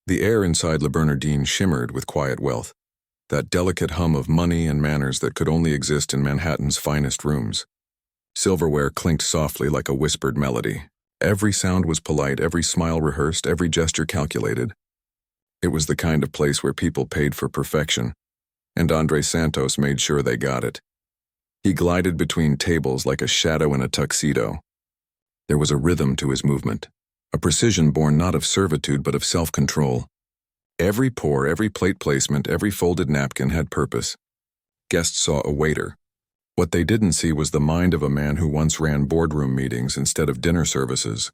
The air inside Le Bernardine shimmered with quiet wealth, that delicate hum of money and manners that could only exist in Manhattan's finest rooms. Silverware clinked softly like a whispered melody. Every sound was polite, every smile rehearsed, every gesture calculated. It was the kind of place where people paid for perfection, and Andre Santos made sure they got it. He glided between tables like a shadow in a tuxedo. There was a rhythm to his movement, a precision born not of servitude but of self-control. Every pour, every plate placement, every folded napkin had purpose. Guests saw a waiter. What they didn't see was the mind of a man who once ran boardroom meetings instead of dinner services.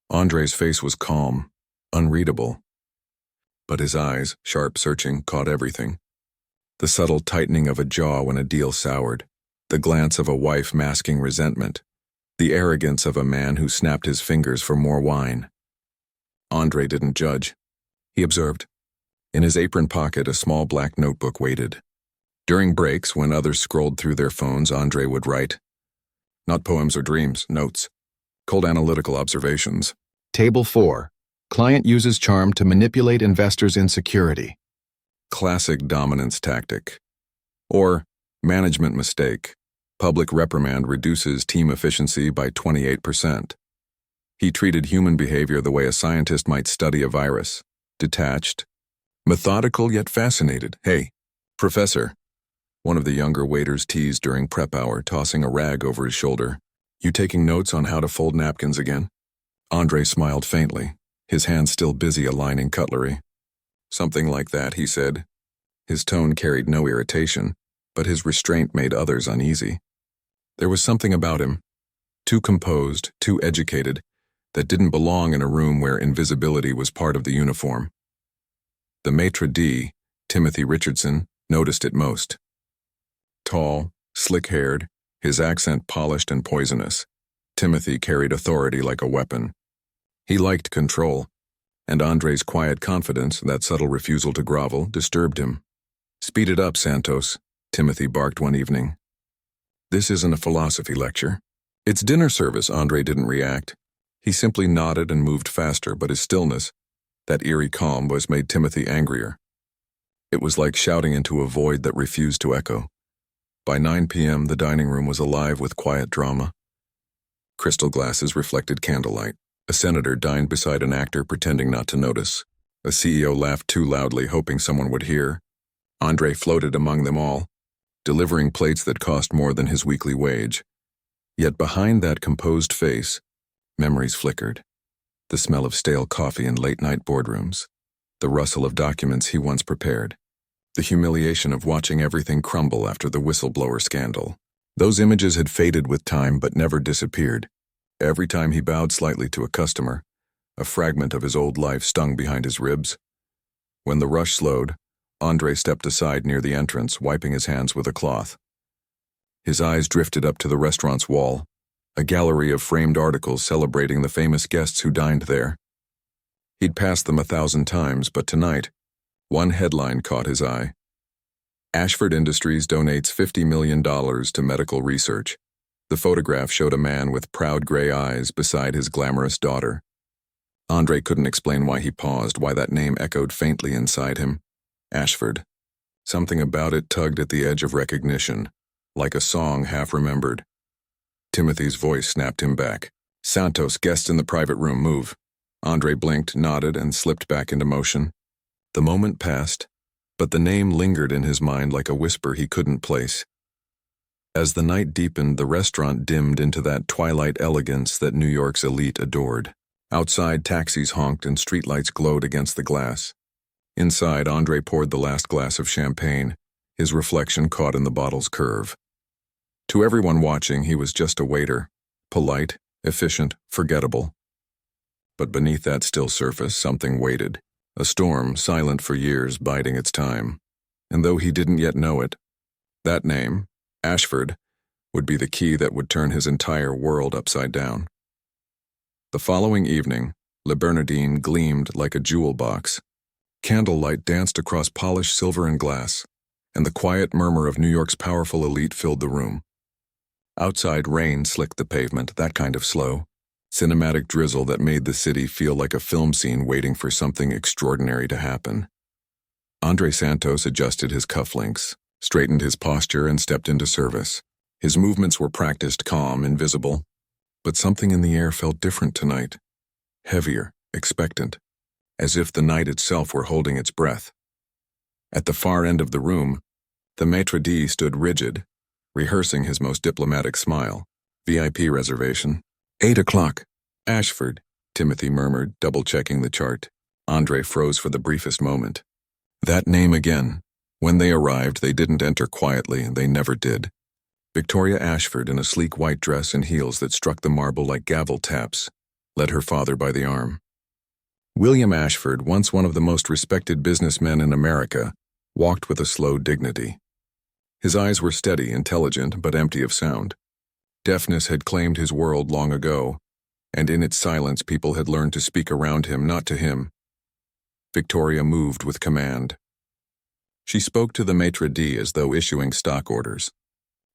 Andre's face was calm, unreadable. But his eyes, sharp, searching, caught everything. The subtle tightening of a jaw when a deal soured, the glance of a wife masking resentment, the arrogance of a man who snapped his fingers for more wine. Andre didn't judge. He observed. In his apron pocket, a small black notebook waited. During breaks, when others scrolled through their phones, Andre would write. Not poems or dreams, notes. Cold analytical observations. Table 4. Client uses charm to manipulate investors' insecurity. Classic dominance tactic. Or, management mistake. Public reprimand reduces team efficiency by 28%. He treated human behavior the way a scientist might study a virus. Detached. Methodical yet fascinated. Hey, Professor. One of the younger waiters teased during prep hour, tossing a rag over his shoulder. You taking notes on how to fold napkins again? Andre smiled faintly, his hands still busy aligning cutlery. Something like that, he said. His tone carried no irritation, but his restraint made others uneasy. There was something about him, too composed, too educated, that didn't belong in a room where invisibility was part of the uniform. The maitre d', Timothy Richardson, noticed it most. Tall, slick-haired, his accent polished and poisonous, Timothy carried authority like a weapon. He liked control, and Andre's quiet confidence, that subtle refusal to grovel, disturbed him. Speed it up, Santos, Timothy barked one evening. This isn't a philosophy lecture. It's dinner service. Andre didn't react. He simply nodded and moved faster, but his stillness, that eerie calm, was made Timothy angrier. It was like shouting into a void that refused to echo. By 9 p.m., the dining room was alive with quiet drama. Crystal glasses reflected candlelight. A senator dined beside an actor pretending not to notice. A CEO laughed too loudly, hoping someone would hear. Andre floated among them all, delivering plates that cost more than his weekly wage. Yet behind that composed face, memories flickered. The smell of stale coffee in late-night boardrooms, the rustle of documents he once prepared, the humiliation of watching everything crumble after the whistleblower scandal. Those images had faded with time but never disappeared. Every time he bowed slightly to a customer, a fragment of his old life stung behind his ribs. When the rush slowed, Andre stepped aside near the entrance, wiping his hands with a cloth. His eyes drifted up to the restaurant's wall, a gallery of framed articles celebrating the famous guests who dined there. He'd passed them 1,000 times, but tonight, one headline caught his eye. Ashford Industries donates $50 million to medical research. The photograph showed a man with proud gray eyes beside his glamorous daughter. Andre couldn't explain why he paused, why that name echoed faintly inside him. Ashford. Something about it tugged at the edge of recognition, like a song half-remembered. Timothy's voice snapped him back. Santos, guest in the private room, move. Andre blinked, nodded, and slipped back into motion. The moment passed, but the name lingered in his mind like a whisper he couldn't place. As the night deepened, the restaurant dimmed into that twilight elegance that New York's elite adored. Outside, taxis honked and streetlights glowed against the glass. Inside, Andre poured the last glass of champagne, his reflection caught in the bottle's curve. To everyone watching, he was just a waiter, polite, efficient, forgettable. But beneath that still surface, something waited. A storm, silent for years, biding its time. And though he didn't yet know it, that name, Ashford, would be the key that would turn his entire world upside down. The following evening, Le Bernardine gleamed like a jewel box. Candlelight danced across polished silver and glass, and the quiet murmur of New York's powerful elite filled the room. Outside, rain slicked the pavement, that kind of slow, cinematic drizzle that made the city feel like a film scene waiting for something extraordinary to happen. Andre Santos adjusted his cufflinks, straightened his posture, and stepped into service. His movements were practiced, calm, invisible, but something in the air felt different tonight. Heavier, expectant, as if the night itself were holding its breath. At the far end of the room, the maitre d' stood rigid, rehearsing his most diplomatic smile. VIP reservation. 8 o'clock. Ashford, Timothy murmured, double-checking the chart. Andre froze for the briefest moment. That name again. When they arrived, they didn't enter quietly, they never did. Victoria Ashford, in a sleek white dress and heels that struck the marble like gavel taps, led her father by the arm. William Ashford, once one of the most respected businessmen in America, walked with a slow dignity. His eyes were steady, intelligent, but empty of sound. Deafness had claimed his world long ago, and in its silence people had learned to speak around him, not to him. Victoria moved with command. She spoke to the maitre d' as though issuing stock orders.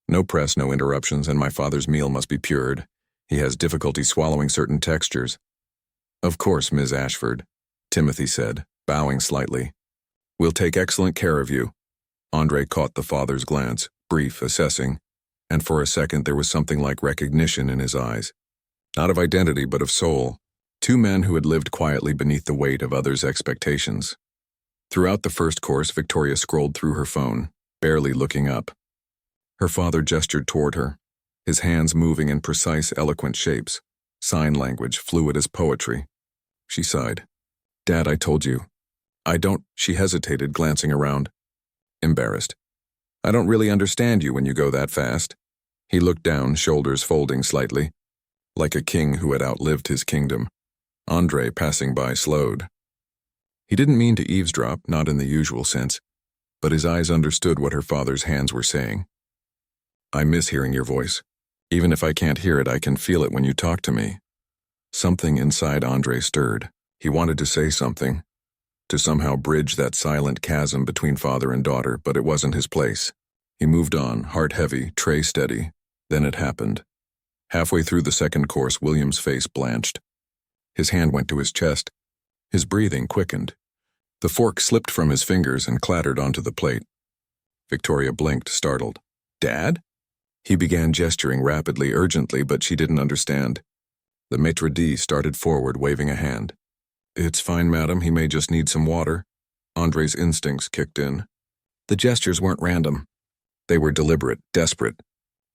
No press, no interruptions, and my father's meal must be pured. He has difficulty swallowing certain textures. Of course, Ms. Ashford, Timothy said, bowing slightly. We'll take excellent care of you. Andre caught the father's glance, brief, assessing, and for a second there was something like recognition in his eyes. Not of identity, but of soul. Two men who had lived quietly beneath the weight of others' expectations. Throughout the first course, Victoria scrolled through her phone, barely looking up. Her father gestured toward her, his hands moving in precise, eloquent shapes, sign language fluid as poetry. She sighed. Dad, I told you. I don't. She hesitated, glancing around. Embarrassed. I don't really understand you when you go that fast. He looked down, shoulders folding slightly, like a king who had outlived his kingdom. Andre, passing by, slowed. He didn't mean to eavesdrop, not in the usual sense, but his eyes understood what her father's hands were saying. I miss hearing your voice. Even if I can't hear it, I can feel it when you talk to me. Something inside Andre stirred. He wanted to say something, to somehow bridge that silent chasm between father and daughter, but it wasn't his place. He moved on, heart heavy, tray steady. Then it happened. Halfway through the second course, William's face blanched. His hand went to his chest. His breathing quickened. The fork slipped from his fingers and clattered onto the plate. Victoria blinked, startled. Dad? He began gesturing rapidly, urgently, but she didn't understand. The maitre d' started forward, waving a hand. It's fine, madam. He may just need some water. Andre's instincts kicked in. The gestures weren't random. They were deliberate, desperate.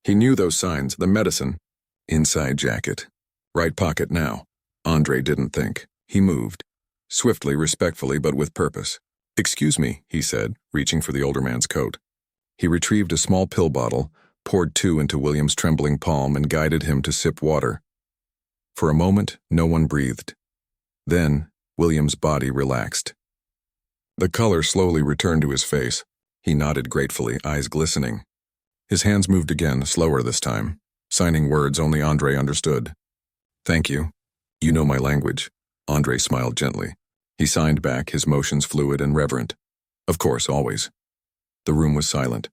He knew those signs, the medicine. Inside jacket. Right pocket now. Andre didn't think. He moved. Swiftly, respectfully, but with purpose. Excuse me, he said, reaching for the older man's coat. He retrieved a small pill bottle, poured 2 into William's trembling palm, and guided him to sip water. For a moment, no one breathed. Then, William's body relaxed. The color slowly returned to his face. He nodded gratefully, eyes glistening. His hands moved again, slower this time, signing words only Andre understood. Thank you. You know my language. Andre smiled gently. He signed back, his motions fluid and reverent. Of course, always. The room was silent.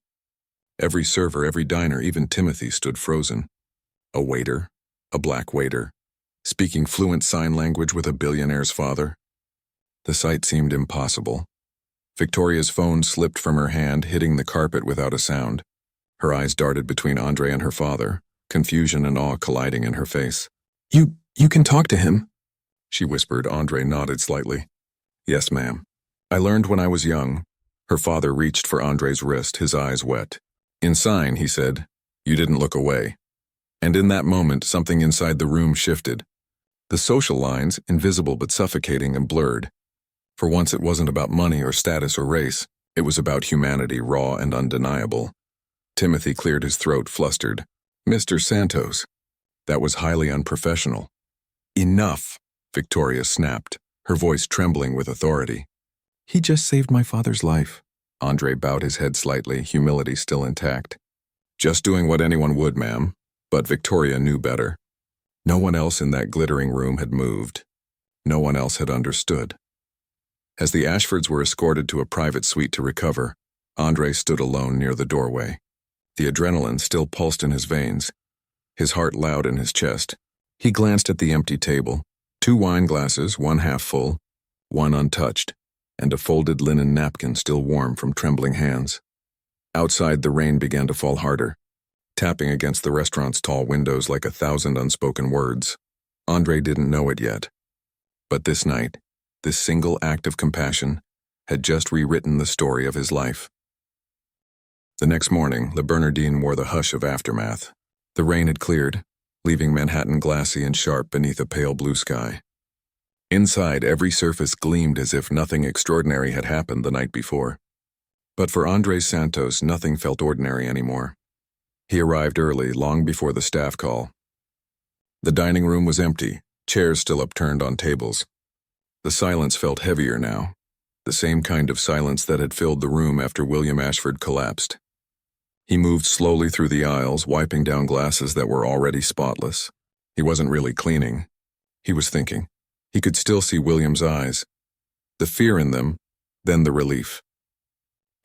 Every server, every diner, even Timothy stood frozen. A waiter, a black waiter, speaking fluent sign language with a billionaire's father. The sight seemed impossible. Victoria's phone slipped from her hand, hitting the carpet without a sound. Her eyes darted between Andre and her father, confusion and awe colliding in her face. You can talk to him, she whispered. Andre nodded slightly. Yes, ma'am. I learned when I was young. Her father reached for Andre's wrist, his eyes wet. In sign, he said, you didn't look away. And in that moment, something inside the room shifted. The social lines, invisible but suffocating and blurred. For once it wasn't about money or status or race. It was about humanity, raw and undeniable. Timothy cleared his throat, flustered. Mr. Santos. That was highly unprofessional. Enough, Victoria snapped, her voice trembling with authority. He just saved my father's life. Andre bowed his head slightly, humility still intact. Just doing what anyone would, ma'am. But Victoria knew better. No one else in that glittering room had moved. No one else had understood. As the Ashfords were escorted to a private suite to recover, Andre stood alone near the doorway. The adrenaline still pulsed in his veins, his heart loud in his chest. He glanced at the empty table. 2 wine glasses, one half full, one untouched, and a folded linen napkin still warm from trembling hands. Outside, the rain began to fall harder, tapping against the restaurant's tall windows like 1,000 unspoken words. Andre didn't know it yet. But this night, this single act of compassion had just rewritten the story of his life. The next morning, Le Bernardin wore the hush of aftermath. The rain had cleared, leaving Manhattan glassy and sharp beneath a pale blue sky. Inside, every surface gleamed as if nothing extraordinary had happened the night before. But for Andre Santos, nothing felt ordinary anymore. He arrived early, long before the staff call. The dining room was empty, chairs still upturned on tables. The silence felt heavier now, the same kind of silence that had filled the room after William Ashford collapsed. He moved slowly through the aisles, wiping down glasses that were already spotless. He wasn't really cleaning. He was thinking. He could still see William's eyes, the fear in them, then the relief.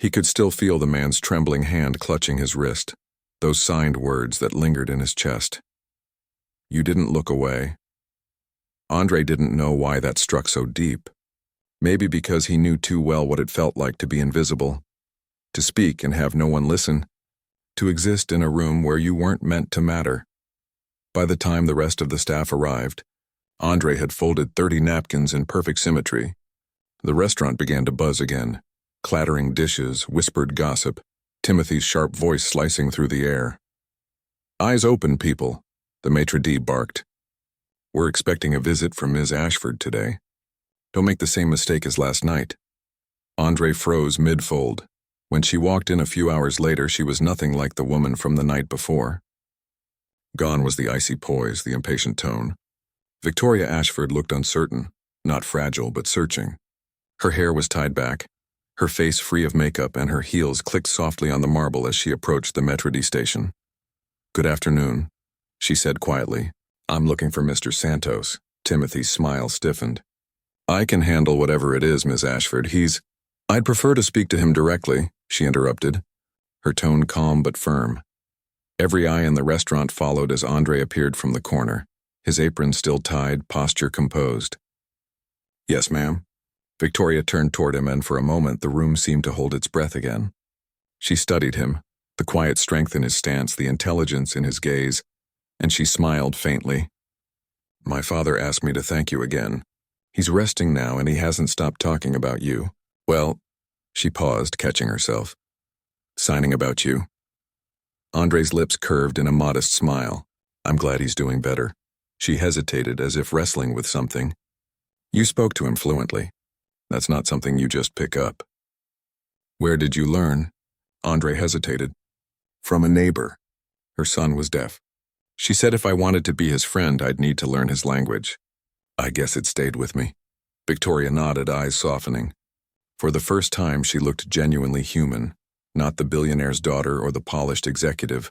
He could still feel the man's trembling hand clutching his wrist, those signed words that lingered in his chest. You didn't look away. Andre didn't know why that struck so deep. Maybe because he knew too well what it felt like to be invisible, to speak and have no one listen, to exist in a room where you weren't meant to matter. By the time the rest of the staff arrived, Andre had folded 30 napkins in perfect symmetry. The restaurant began to buzz again, clattering dishes, whispered gossip, Timothy's sharp voice slicing through the air. Eyes open, people, the maitre d' barked. We're expecting a visit from Ms. Ashford today. Don't make the same mistake as last night. Andre froze mid-fold. When she walked in a few hours later, she was nothing like the woman from the night before. Gone was the icy poise, the impatient tone. Victoria Ashford looked uncertain, not fragile, but searching. Her hair was tied back, her face free of makeup, and her heels clicked softly on the marble as she approached the Metro D station. Good afternoon, she said quietly. I'm looking for Mr. Santos. Timothy's smile stiffened. I can handle whatever it is, Miss Ashford. I'd prefer to speak to him directly, she interrupted, her tone calm but firm. Every eye in the restaurant followed as Andre appeared from the corner, his apron still tied, posture composed. Yes, ma'am. Victoria turned toward him, and for a moment the room seemed to hold its breath again. She studied him, the quiet strength in his stance, the intelligence in his gaze, and she smiled faintly. My father asked me to thank you again. He's resting now, and he hasn't stopped talking about you. Well, she paused, catching herself. Signing about you. Andre's lips curved in a modest smile. I'm glad he's doing better. She hesitated, as if wrestling with something. You spoke to him fluently. That's not something you just pick up. Where did you learn? Andre hesitated. From a neighbor. Her son was deaf. She said if I wanted to be his friend, I'd need to learn his language. I guess it stayed with me. Victoria nodded, eyes softening. For the first time, she looked genuinely human, not the billionaire's daughter or the polished executive,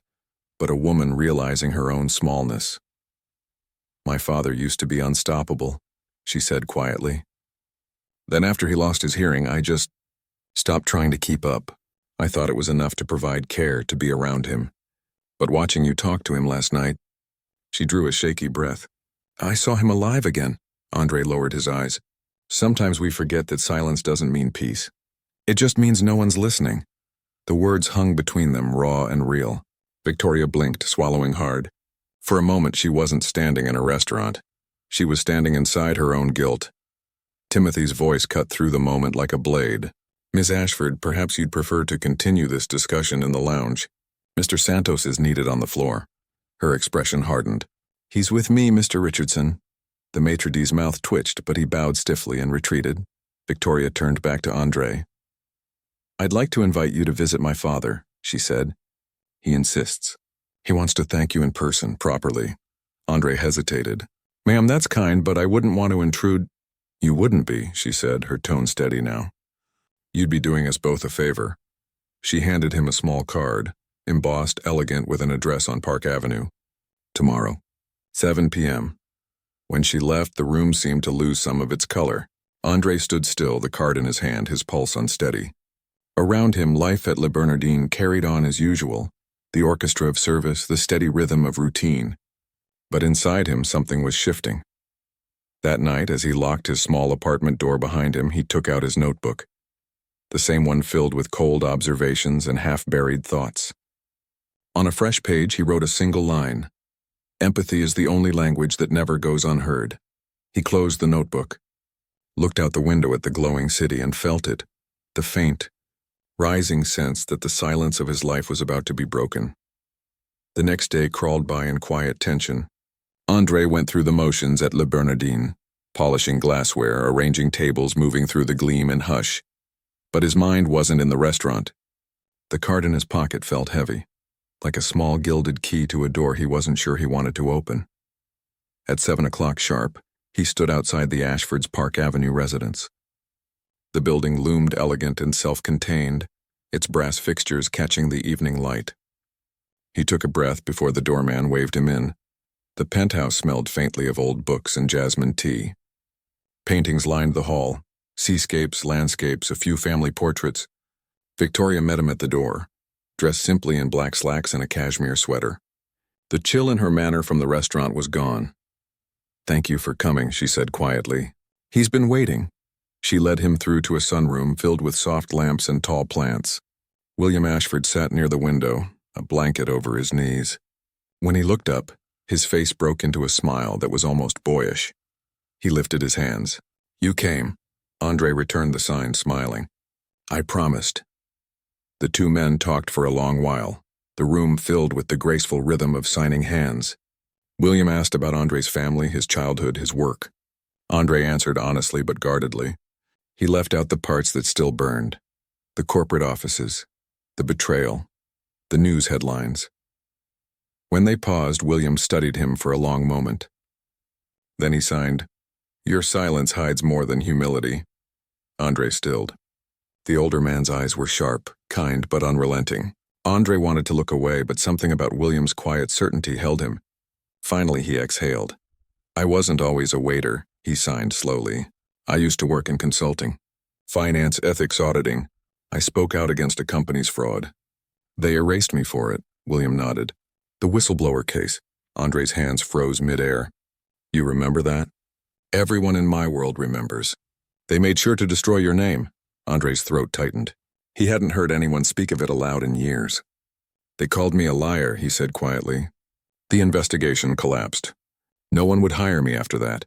but a woman realizing her own smallness. My father used to be unstoppable, she said quietly. Then after he lost his hearing, I just stopped trying to keep up. I thought it was enough to provide care, to be around him. But watching you talk to him last night, she drew a shaky breath. I saw him alive again. Andre lowered his eyes. Sometimes we forget that silence doesn't mean peace. It just means no one's listening. The words hung between them, raw and real. Victoria blinked, swallowing hard. For a moment, she wasn't standing in a restaurant. She was standing inside her own guilt. Timothy's voice cut through the moment like a blade. Miss Ashford, perhaps you'd prefer to continue this discussion in the lounge. Mr. Santos is needed on the floor. Her expression hardened. He's with me, Mr. Richardson. The maitre d's mouth twitched, but he bowed stiffly and retreated. Victoria turned back to Andre. I'd like to invite you to visit my father, she said. He insists. He wants to thank you in person, properly. Andre hesitated. Ma'am, that's kind, but I wouldn't want to intrude. You wouldn't be, she said, her tone steady now. You'd be doing us both a favor. She handed him a small card, embossed, elegant, with an address on Park Avenue. Tomorrow, 7 p.m. When she left, the room seemed to lose some of its color. Andre stood still, the card in his hand, his pulse unsteady. Around him, life at Le Bernardin carried on as usual, the orchestra of service, the steady rhythm of routine. But inside him, something was shifting. That night, as he locked his small apartment door behind him, he took out his notebook, the same one filled with cold observations and half-buried thoughts. On a fresh page, he wrote a single line: "Empathy is the only language that never goes unheard." He closed the notebook, looked out the window at the glowing city, and felt it, the faint, rising sense that the silence of his life was about to be broken. The next day crawled by in quiet tension. Andre went through the motions at Le Bernardin, polishing glassware, arranging tables, moving through the gleam and hush. But his mind wasn't in the restaurant. The card in his pocket felt heavy, like a small gilded key to a door he wasn't sure he wanted to open. At 7 o'clock sharp, he stood outside the Ashford's Park Avenue residence. The building loomed elegant and self-contained, its brass fixtures catching the evening light. He took a breath before the doorman waved him in. The penthouse smelled faintly of old books and jasmine tea. Paintings lined the hall, seascapes, landscapes, a few family portraits. Victoria met him at the door, dressed simply in black slacks and a cashmere sweater. The chill in her manner from the restaurant was gone. "Thank you for coming," she said quietly. "He's been waiting." She led him through to a sunroom filled with soft lamps and tall plants. William Ashford sat near the window, a blanket over his knees. When he looked up, his face broke into a smile that was almost boyish. He lifted his hands. "You came." Andre returned the sign, smiling. "I promised." The two men talked for a long while, the room filled with the graceful rhythm of signing hands. William asked about Andre's family, his childhood, his work. Andre answered honestly but guardedly. He left out the parts that still burned: the corporate offices, the betrayal, the news headlines. When they paused, William studied him for a long moment. Then he signed, "Your silence hides more than humility." Andre stilled. The older man's eyes were sharp, kind, but unrelenting. Andre wanted to look away, but something about William's quiet certainty held him. Finally, he exhaled. "I wasn't always a waiter," he signed slowly. "I used to work in consulting. Finance, ethics, auditing. I spoke out against a company's fraud. They erased me for it." William nodded. "The whistleblower case." Andre's hands froze midair. "You remember that?" "Everyone in my world remembers. They made sure to destroy your name." Andre's throat tightened. He hadn't heard anyone speak of it aloud in years. "They called me a liar," he said quietly. "The investigation collapsed. No one would hire me after that.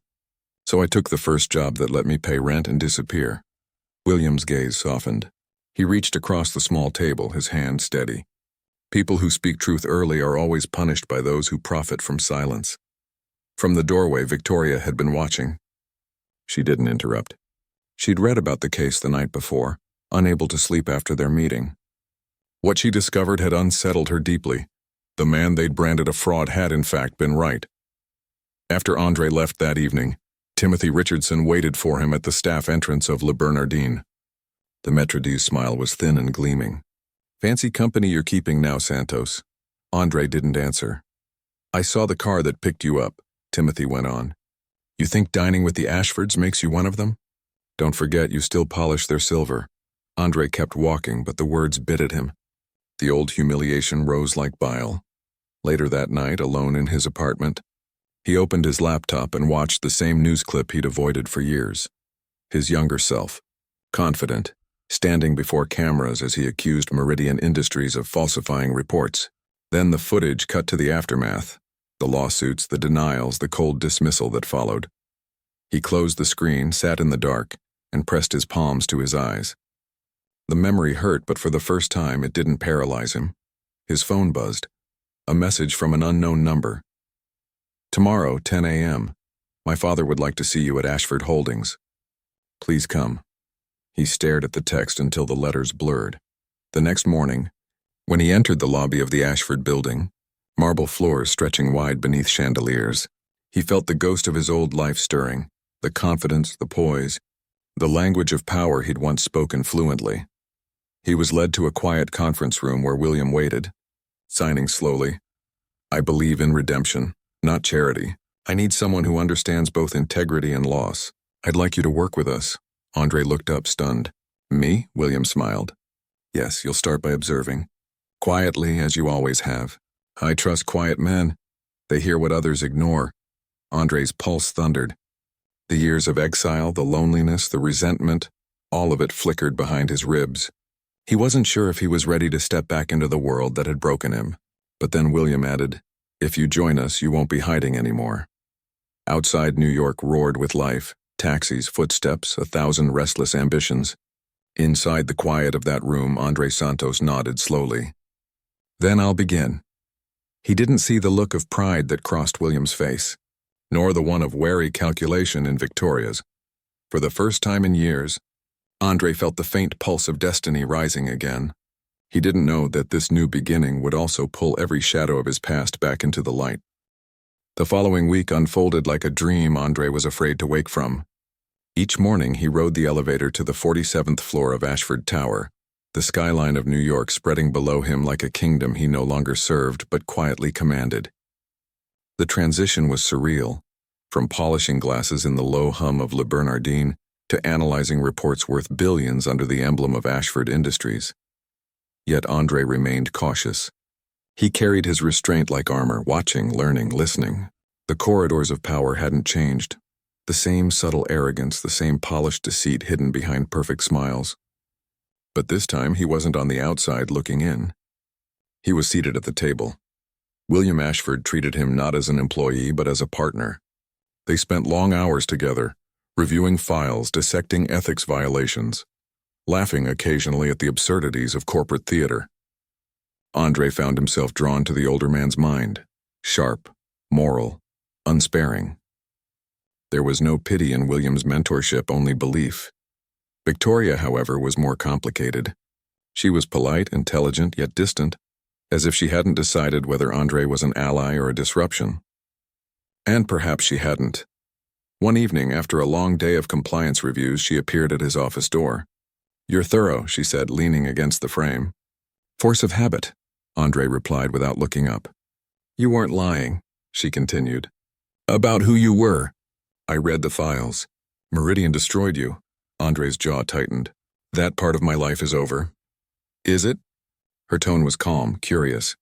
So I took the first job that let me pay rent and disappear." William's gaze softened. He reached across the small table, his hand steady. People who speak truth early are always punished by those who profit from silence. From the doorway, Victoria had been watching. She didn't interrupt. She'd read about the case the night before, unable to sleep after their meeting. What she discovered had unsettled her deeply. The man they'd branded a fraud had, in fact, been right. After Andre left that evening, Timothy Richardson waited for him at the staff entrance of Le Bernardin. The maître d's smile was thin and gleaming. "Fancy company you're keeping now, Santos." Andre didn't answer. "I saw the car that picked you up," Timothy went on. "You think dining with the Ashfords makes you one of them? Don't forget you still polish their silver." Andre kept walking, but the words bit at him. The old humiliation rose like bile. Later that night, alone in his apartment, he opened his laptop and watched the same news clip he'd avoided for years. His younger self, confident, standing before cameras as he accused Meridian Industries of falsifying reports. Then the footage cut to the aftermath, the lawsuits, the denials, the cold dismissal that followed. He closed the screen, sat in the dark, and pressed his palms to his eyes. The memory hurt, but for the first time it didn't paralyze him. His phone buzzed. A message from an unknown number. "Tomorrow, 10 a.m. My father would like to see you at Ashford Holdings. Please come." He stared at the text until the letters blurred. The next morning, when he entered the lobby of the Ashford building, marble floors stretching wide beneath chandeliers, he felt the ghost of his old life stirring, the confidence, the poise, the language of power he'd once spoken fluently. He was led to a quiet conference room where William waited, signing slowly. "I believe in redemption, not charity. I need someone who understands both integrity and loss. I'd like you to work with us." Andre looked up, stunned. "Me?" William smiled. "Yes, you'll start by observing. Quietly, as you always have. I trust quiet men." They hear what others ignore. Andre's pulse thundered. The years of exile, the loneliness, the resentment, all of it flickered behind his ribs. He wasn't sure if he was ready to step back into the world that had broken him. But then William added, "If you join us, you won't be hiding anymore." Outside New York roared with life, taxis, footsteps, 1,000 restless ambitions. Inside the quiet of that room, Andre Santos nodded slowly. "Then I'll begin." He didn't see the look of pride that crossed William's face, nor the one of wary calculation in Victoria's. For the first time in years, Andre felt the faint pulse of destiny rising again. He didn't know that this new beginning would also pull every shadow of his past back into the light. The following week unfolded like a dream Andre was afraid to wake from. Each morning he rode the elevator to the 47th floor of Ashford Tower, the skyline of New York spreading below him like a kingdom he no longer served but quietly commanded. The transition was surreal, from polishing glasses in the low hum of Le Bernardin to analyzing reports worth billions under the emblem of Ashford Industries. Yet Andre remained cautious. He carried his restraint like armor, watching, learning, listening. The corridors of power hadn't changed. The same subtle arrogance, the same polished deceit hidden behind perfect smiles. But this time he wasn't on the outside looking in. He was seated at the table. William Ashford treated him not as an employee but as a partner. They spent long hours together, reviewing files, dissecting ethics violations, laughing occasionally at the absurdities of corporate theater. Andre found himself drawn to the older man's mind, sharp, moral, unsparing. There was no pity in William's mentorship, only belief. Victoria, however, was more complicated. She was polite, intelligent, yet distant, as if she hadn't decided whether Andre was an ally or a disruption. And perhaps she hadn't. One evening, after a long day of compliance reviews, she appeared at his office door. "You're thorough," she said, leaning against the frame. "Force of habit," Andre replied without looking up. "You weren't lying," she continued. "About who you were." "I read the files. Meridian destroyed you." Andre's jaw tightened. "That part of my life is over." "Is it?" Her tone was calm, curious.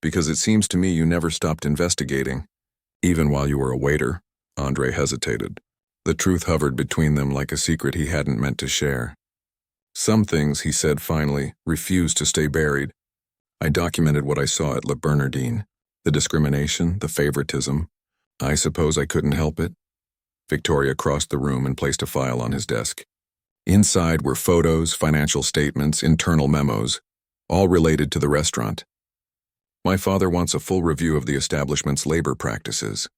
"Because it seems to me you never stopped investigating. Even while you were a waiter." Andre hesitated. The truth hovered between them like a secret he hadn't meant to share. "Some things," he said finally, "refused to stay buried. I documented what I saw at Le Bernardin. The discrimination, the favoritism. I suppose I couldn't help it." Victoria crossed the room and placed a file on his desk. Inside were photos, financial statements, internal memos, all related to the restaurant. "My father wants a full review of the establishment's labor practices.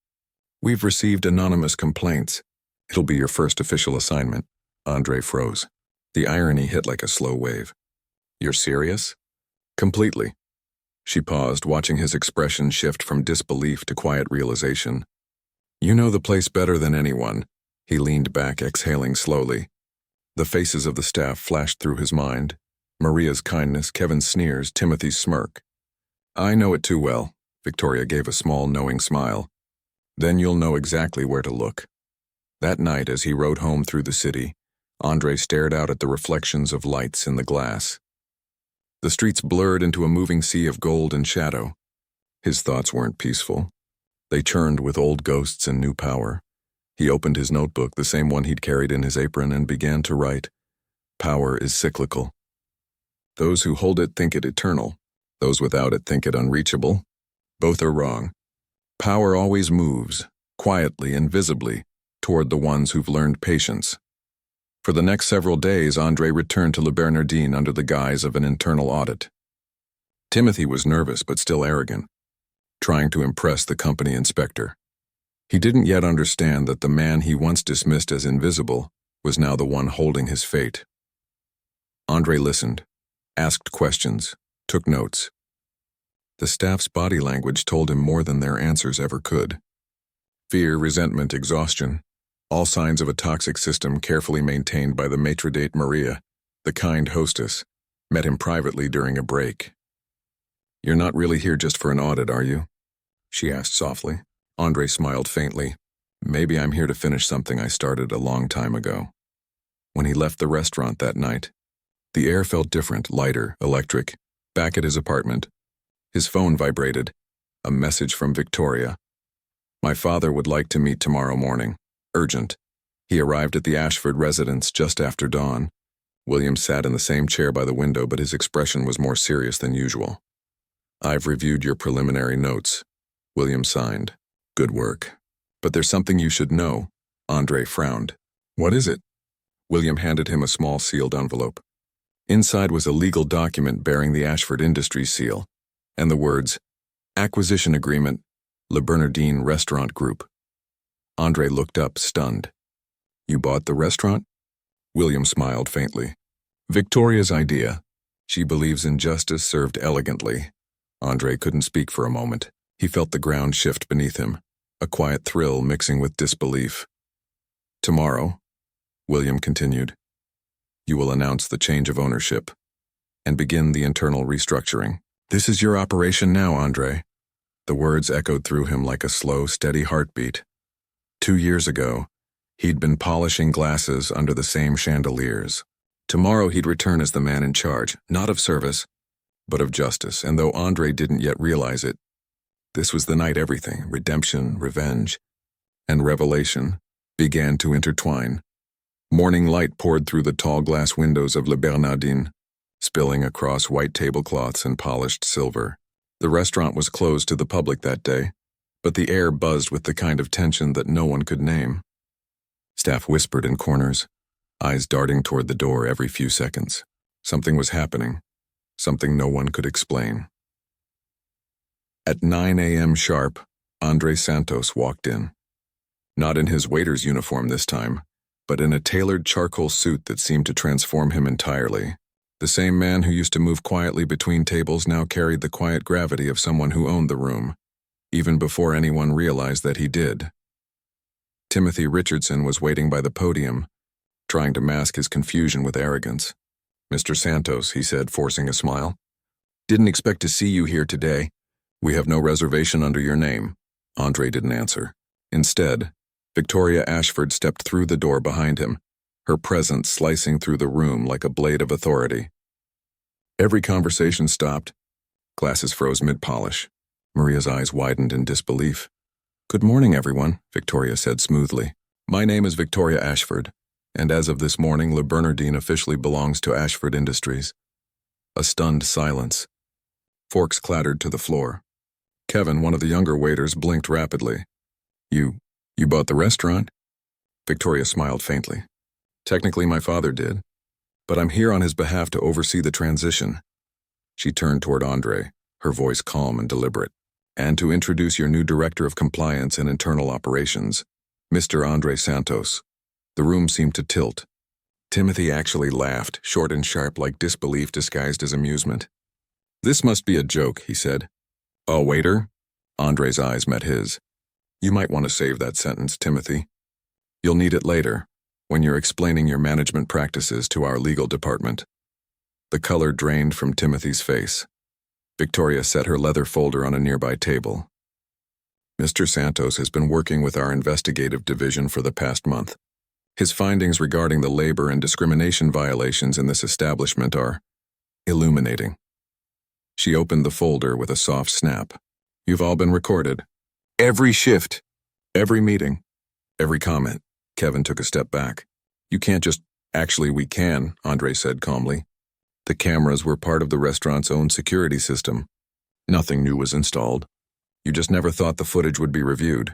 We've received anonymous complaints. It'll be your first official assignment." Andre froze. The irony hit like a slow wave. "You're serious?" "Completely." She paused, watching his expression shift from disbelief to quiet realization. "You know the place better than anyone." He leaned back, exhaling slowly. The faces of the staff flashed through his mind. Maria's kindness, Kevin's sneers, Timothy's smirk. "I know it too well." Victoria gave a small, knowing smile. "Then you'll know exactly where to look." That night, as he rode home through the city, Andre stared out at the reflections of lights in the glass. The streets blurred into a moving sea of gold and shadow. His thoughts weren't peaceful. They churned with old ghosts and new power. He opened his notebook, the same one he'd carried in his apron, and began to write. "Power is cyclical. Those who hold it think it eternal. Those without it think it unreachable. Both are wrong. Power always moves, quietly and visibly, toward the ones who've learned patience." For the next several days, Andre returned to Le Bernardin under the guise of an internal audit. Timothy was nervous but still arrogant, trying to impress the company inspector. He didn't yet understand that the man he once dismissed as invisible was now the one holding his fate. Andre listened, asked questions, took notes. The staff's body language told him more than their answers ever could. Fear, resentment, exhaustion, all signs of a toxic system carefully maintained by the maitre d' Maria, the kind hostess, met him privately during a break. "You're not really here just for an audit, are you?" she asked softly. Andre smiled faintly. "Maybe I'm here to finish something I started a long time ago." When he left the restaurant that night, the air felt different, lighter, electric. Back at his apartment, his phone vibrated. A message from Victoria. My father would like to meet tomorrow morning. Urgent. He arrived at the Ashford residence just after dawn. William sat in the same chair by the window, but his expression was more serious than usual. I've reviewed your preliminary notes. William signed. Good work. But there's something you should know. Andre frowned. What is it? William handed him a small sealed envelope. Inside was a legal document bearing the Ashford Industries seal, and the words, Acquisition Agreement, Le Bernardine Restaurant Group. Andre looked up, stunned. You bought the restaurant? William smiled faintly. Victoria's idea. She believes in justice served elegantly. Andre couldn't speak for a moment. He felt the ground shift beneath him, a quiet thrill mixing with disbelief. Tomorrow, William continued, you will announce the change of ownership and begin the internal restructuring. This is your operation now, Andre. The words echoed through him like a slow, steady heartbeat. 2 years ago, he'd been polishing glasses under the same chandeliers. Tomorrow he'd return as the man in charge, not of service, but of justice, and though Andre didn't yet realize it, this was the night everything, redemption, revenge, and revelation, began to intertwine. Morning light poured through the tall glass windows of Le Bernardine, spilling across white tablecloths and polished silver. The restaurant was closed to the public that day, but the air buzzed with the kind of tension that no one could name. Staff whispered in corners, eyes darting toward the door every few seconds. Something was happening, something no one could explain. At 9 a.m. sharp, Andre Santos walked in. Not in his waiter's uniform this time, but in a tailored charcoal suit that seemed to transform him entirely. The same man who used to move quietly between tables now carried the quiet gravity of someone who owned the room, even before anyone realized that he did. Timothy Richardson was waiting by the podium, trying to mask his confusion with arrogance. Mr. Santos, he said, forcing a smile. Didn't expect to see you here today. We have no reservation under your name. Andre didn't answer. Instead, Victoria Ashford stepped through the door behind him, her presence slicing through the room like a blade of authority. Every conversation stopped. Glasses froze mid-polish. Maria's eyes widened in disbelief. Good morning, everyone, Victoria said smoothly. My name is Victoria Ashford, and as of this morning, Le Bernardine officially belongs to Ashford Industries. A stunned silence. Forks clattered to the floor. Kevin, one of the younger waiters, blinked rapidly. You bought the restaurant? Victoria smiled faintly. Technically, my father did, but I'm here on his behalf to oversee the transition. She turned toward Andre, her voice calm and deliberate. And to introduce your new Director of Compliance and Internal Operations, Mr. Andre Santos. The room seemed to tilt. Timothy actually laughed, short and sharp like disbelief disguised as amusement. This must be a joke, he said. Oh, waiter? Andre's eyes met his. You might want to save that sentence, Timothy. You'll need it later, when you're explaining your management practices to our legal department. The color drained from Timothy's face. Victoria set her leather folder on a nearby table. Mr. Santos has been working with our investigative division for the past month. His findings regarding the labor and discrimination violations in this establishment are illuminating. She opened the folder with a soft snap. You've all been recorded. Every shift, every meeting, every comment. Kevin took a step back. You can't just... Actually, we can, Andre said calmly. The cameras were part of the restaurant's own security system. Nothing new was installed. You just never thought the footage would be reviewed.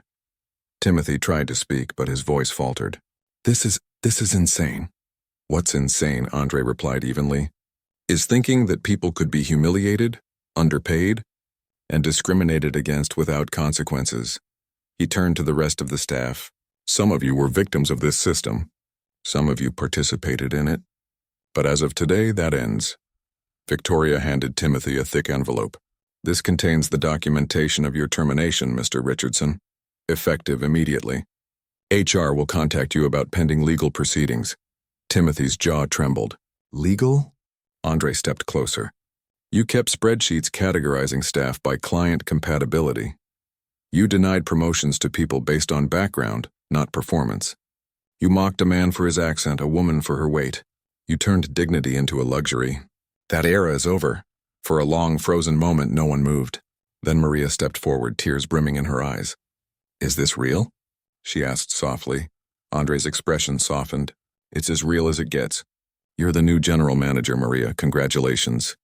Timothy tried to speak, but his voice faltered. This is insane. What's insane, Andre replied evenly, is thinking that people could be humiliated, underpaid, and discriminated against without consequences. He turned to the rest of the staff. Some of you were victims of this system. Some of you participated in it. But as of today, that ends. Victoria handed Timothy a thick envelope. This contains the documentation of your termination, Mr. Richardson. Effective immediately. HR will contact you about pending legal proceedings. Timothy's jaw trembled. Legal? Andre stepped closer. You kept spreadsheets categorizing staff by client compatibility. You denied promotions to people based on background, not performance. You mocked a man for his accent, a woman for her weight. You turned dignity into a luxury. That era is over. For a long, frozen moment, no one moved. Then Maria stepped forward, tears brimming in her eyes. "Is this real?" she asked softly. Andre's expression softened. "It's as real as it gets. You're the new general manager, Maria. Congratulations."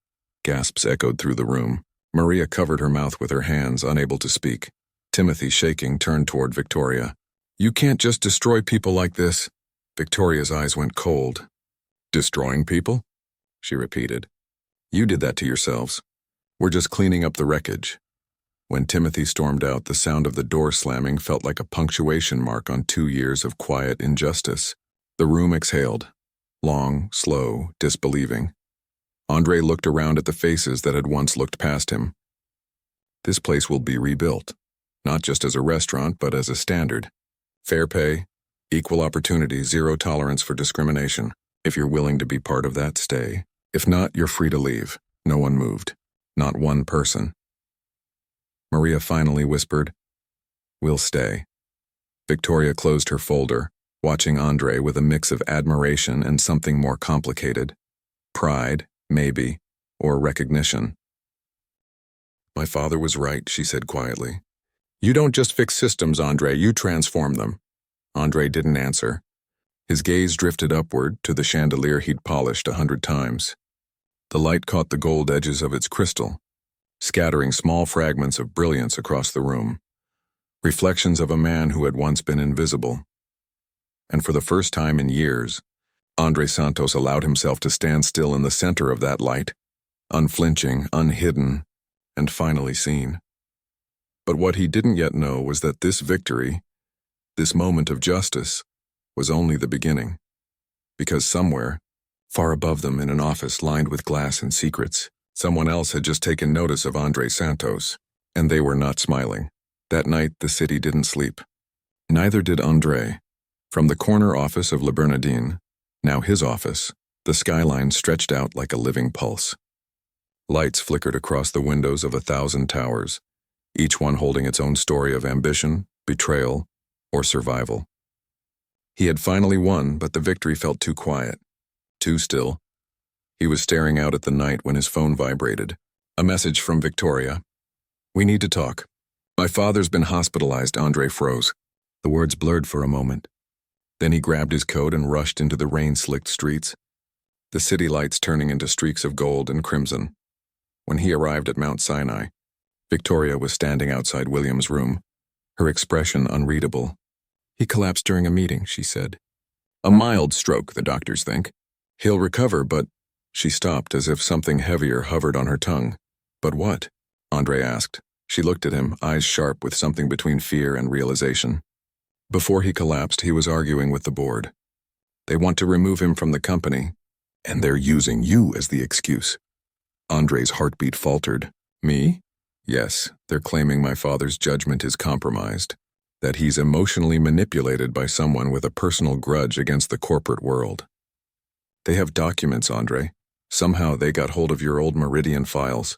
Gasps echoed through the room. Maria covered her mouth with her hands, unable to speak. Timothy, shaking, turned toward Victoria. "You can't just destroy people like this." Victoria's eyes went cold. "Destroying people?" she repeated. "You did that to yourselves. We're just cleaning up the wreckage." When Timothy stormed out, the sound of the door slamming felt like a punctuation mark on 2 years of quiet injustice. The room exhaled. Long, slow, disbelieving. Andre looked around at the faces that had once looked past him. This place will be rebuilt, not just as a restaurant, but as a standard. Fair pay, equal opportunity, zero tolerance for discrimination. If you're willing to be part of that, stay. If not, you're free to leave. No one moved. Not one person. Maria finally whispered, "We'll stay." Victoria closed her folder, watching Andre with a mix of admiration and something more complicated. Pride, maybe, or recognition. "My father was right," she said quietly. "You don't just fix systems, Andre, you transform them." Andre didn't answer. His gaze drifted upward to the chandelier he'd polished 100 times. The light caught the gold edges of its crystal, scattering small fragments of brilliance across the room, reflections of a man who had once been invisible. And for the first time in years, Andre Santos allowed himself to stand still in the center of that light, unflinching, unhidden, and finally seen. But what he didn't yet know was that this victory, this moment of justice, was only the beginning. Because somewhere, far above them in an office lined with glass and secrets, someone else had just taken notice of Andre Santos, and they were not smiling. That night, the city didn't sleep. Neither did Andre. From the corner office of Le Bernardin, now his office, the skyline stretched out like a living pulse. Lights flickered across the windows of 1,000 towers, each one holding its own story of ambition, betrayal, or survival. He had finally won, but the victory felt too quiet, too still. He was staring out at the night when his phone vibrated. A message from Victoria. "We need to talk. My father's been hospitalized." Andre froze. The words blurred for a moment. Then he grabbed his coat and rushed into the rain-slicked streets, the city lights turning into streaks of gold and crimson. When he arrived at Mount Sinai, Victoria was standing outside William's room, her expression unreadable. "He collapsed during a meeting," she said. "A mild stroke, the doctors think. He'll recover, but—" She stopped as if something heavier hovered on her tongue. "But what?" Andre asked. She looked at him, eyes sharp with something between fear and realization. "Before he collapsed, he was arguing with the board. They want to remove him from the company, and they're using you as the excuse." Andre's heartbeat faltered. "Me?" "Yes, they're claiming my father's judgment is compromised, that he's emotionally manipulated by someone with a personal grudge against the corporate world. They have documents, Andre. Somehow they got hold of your old Meridian files."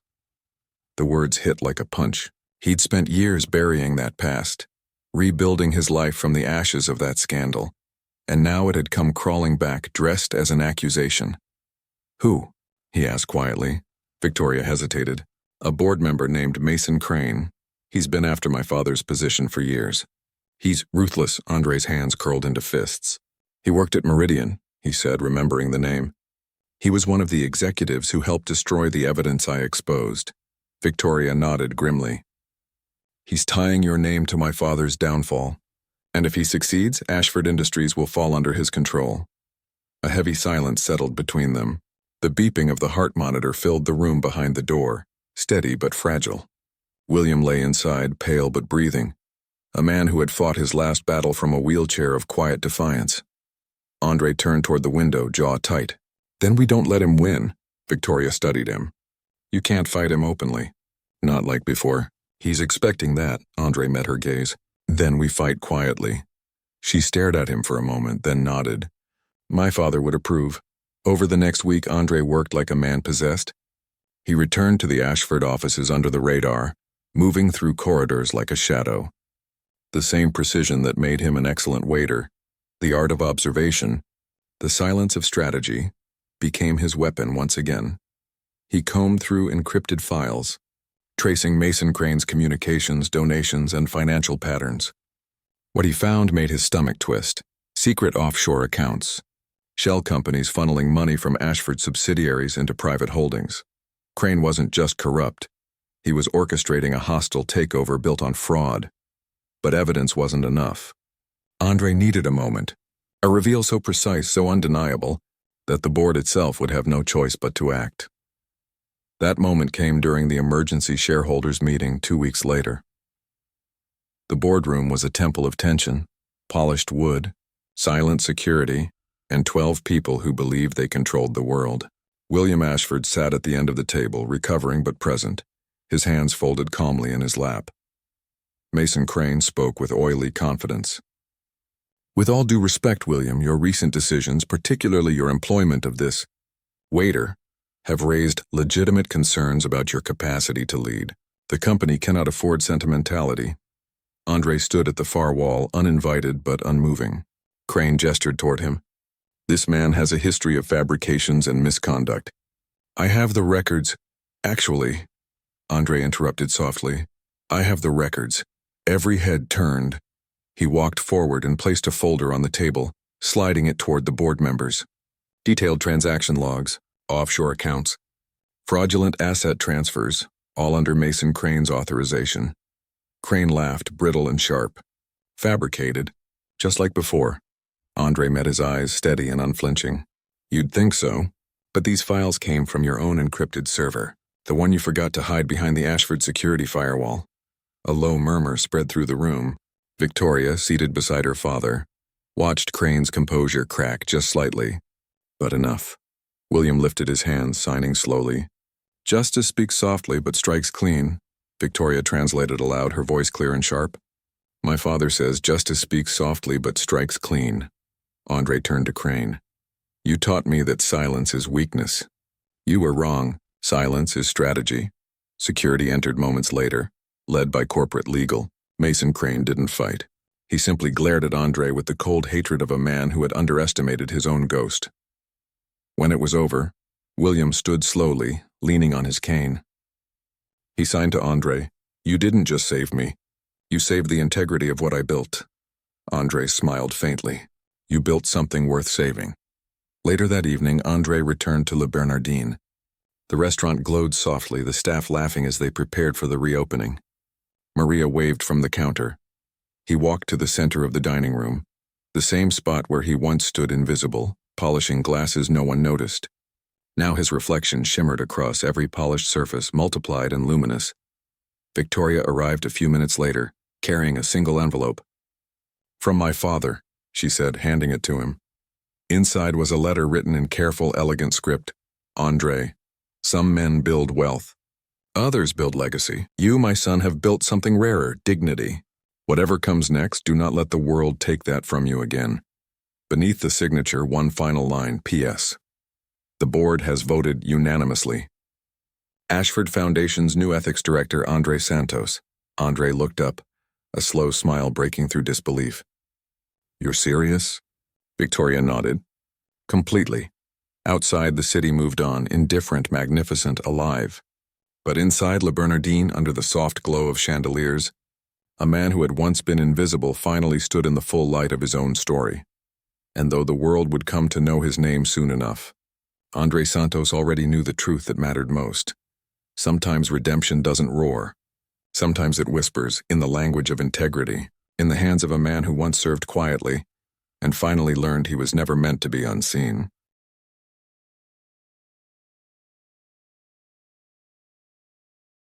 The words hit like a punch. He'd spent years burying that past, rebuilding his life from the ashes of that scandal, and now it had come crawling back, dressed as an accusation. "Who?" he asked quietly. Victoria hesitated. "A board member named Mason Crane. He's been after my father's position for years. He's ruthless." Andre's hands curled into fists. "He worked at Meridian," he said, remembering the name. "He was one of the executives who helped destroy the evidence I exposed." Victoria nodded grimly. "He's tying your name to my father's downfall. And if he succeeds, Ashford Industries will fall under his control." A heavy silence settled between them. The beeping of the heart monitor filled the room behind the door, steady but fragile. William lay inside, pale but breathing, a man who had fought his last battle from a wheelchair of quiet defiance. Andre turned toward the window, jaw tight. "Then we don't let him win." Victoria studied him. "You can't fight him openly. Not like before." "He's expecting that." Andre met her gaze. "Then we fight quietly." She stared at him for a moment, then nodded. "My father would approve." Over the next week, Andre worked like a man possessed. He returned to the Ashford offices under the radar, moving through corridors like a shadow. The same precision that made him an excellent waiter, the art of observation, the silence of strategy, became his weapon once again. He combed through encrypted files, tracing Mason Crane's communications, donations, and financial patterns. What he found made his stomach twist. Secret offshore accounts. Shell companies funneling money from Ashford's subsidiaries into private holdings. Crane wasn't just corrupt. He was orchestrating a hostile takeover built on fraud. But evidence wasn't enough. Andre needed a moment. A reveal so precise, so undeniable, that the board itself would have no choice but to act. That moment came during the emergency shareholders meeting 2 weeks later. The boardroom was a temple of tension, polished wood, silent security, and 12 people who believed they controlled the world. William Ashford sat at the end of the table, recovering but present, his hands folded calmly in his lap. Mason Crane spoke with oily confidence. "With all due respect, William, your recent decisions, particularly your employment of this waiter, have raised legitimate concerns about your capacity to lead. The company cannot afford sentimentality." Andre stood at the far wall, uninvited but unmoving. Crane gestured toward him. "This man has a history of fabrications and misconduct. I have the records." "Actually," Andre interrupted softly, "I have the records." Every head turned. He walked forward and placed a folder on the table, sliding it toward the board members. Detailed transaction logs, offshore accounts, fraudulent asset transfers, all under Mason Crane's authorization. Crane laughed, brittle and sharp. "Fabricated, just like before." Andre met his eyes, steady and unflinching. "You'd think so, but these files came from your own encrypted server, the one you forgot to hide behind the Ashford security firewall." A low murmur spread through the room. Victoria, seated beside her father, watched Crane's composure crack just slightly. But enough. William lifted his hands, signing slowly. "Justice speaks softly but strikes clean," Victoria translated aloud, her voice clear and sharp. "My father says justice speaks softly but strikes clean." Andre turned to Crane. "You taught me that silence is weakness. You were wrong. Silence is strategy." Security entered moments later, led by corporate legal. Mason Crane didn't fight. He simply glared at Andre with the cold hatred of a man who had underestimated his own ghost. When it was over, William stood slowly, leaning on his cane. He signed to Andre, "You didn't just save me. You saved the integrity of what I built." Andre smiled faintly. "You built something worth saving." Later that evening, Andre returned to Le Bernardin. The restaurant glowed softly, the staff laughing as they prepared for the reopening. Maria waved from the counter. He walked to the center of the dining room, the same spot where he once stood invisible, polishing glasses no one noticed. Now his reflection shimmered across every polished surface, multiplied and luminous. Victoria arrived a few minutes later, carrying a single envelope. "From my father," she said, handing it to him. Inside was a letter written in careful, elegant script. "Andre, some men build wealth. Others build legacy. You, my son, have built something rarer, dignity. Whatever comes next, do not let the world take that from you again." Beneath the signature, one final line, "P.S. The board has voted unanimously." Ashford Foundation's new ethics director, Andre Santos. Andre looked up, a slow smile breaking through disbelief. "You're serious?" Victoria nodded. "Completely." Outside, the city moved on, indifferent, magnificent, alive. But inside Le Bernardin, under the soft glow of chandeliers, a man who had once been invisible finally stood in the full light of his own story. And though the world would come to know his name soon enough, Andre Santos already knew the truth that mattered most. Sometimes redemption doesn't roar. Sometimes it whispers, in the language of integrity, in the hands of a man who once served quietly, and finally learned he was never meant to be unseen.